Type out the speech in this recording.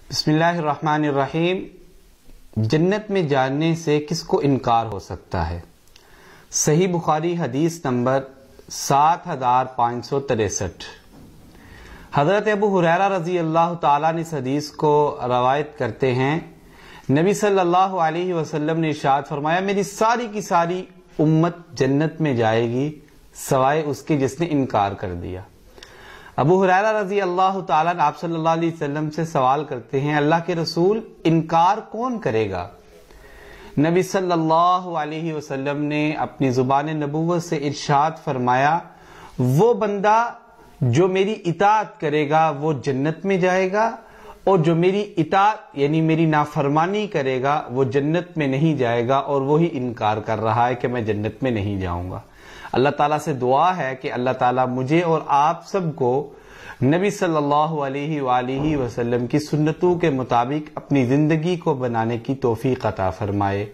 بسم اللہ الرحمن الرحیم۔ جنت میں جانے سے کس کو انکار ہو سکتا ہے؟ صحیح بخاری حدیث نمبر 7563۔ حضرت ابو ہریرہ رضی اللہ تعالیٰ نے اس حدیث کو روایت کرتے ہیں، نبی صلی اللہ علیہ وسلم نے ارشاد فرمایا، میری ساری کی ساری امت جنت میں جائے گی سوائے اس کے جس نے انکار کر دیا۔ ابو ہریرہ رضی اللہ تعالیٰ نے آپ صلی اللہ علیہ وسلم سے سوال کرتے ہیں، اللہ کے رسول انکار کون کرے گا؟ نبی صلی اللہ علیہ وسلم نے اپنی زبان نبوت سے ارشاد فرمایا، وہ بندہ جو میری اطاعت کرے گا وہ جنت میں جائے گا، اور جو میری اطاعت یعنی میری نافرمانی کرے گا وہ جنت میں نہیں جائے گا، اور وہی انکار کر رہا ہے کہ میں جنت میں نہیں جاؤں گا۔ اللہ تعالیٰ سے دعا ہے کہ اللہ تعالیٰ مجھے اور آپ سب کو نبی صلی اللہ علیہ وآلہ وسلم کی سنتوں کے مطابق اپنی زندگی کو بنانے کی توفیق عطا فرمائے۔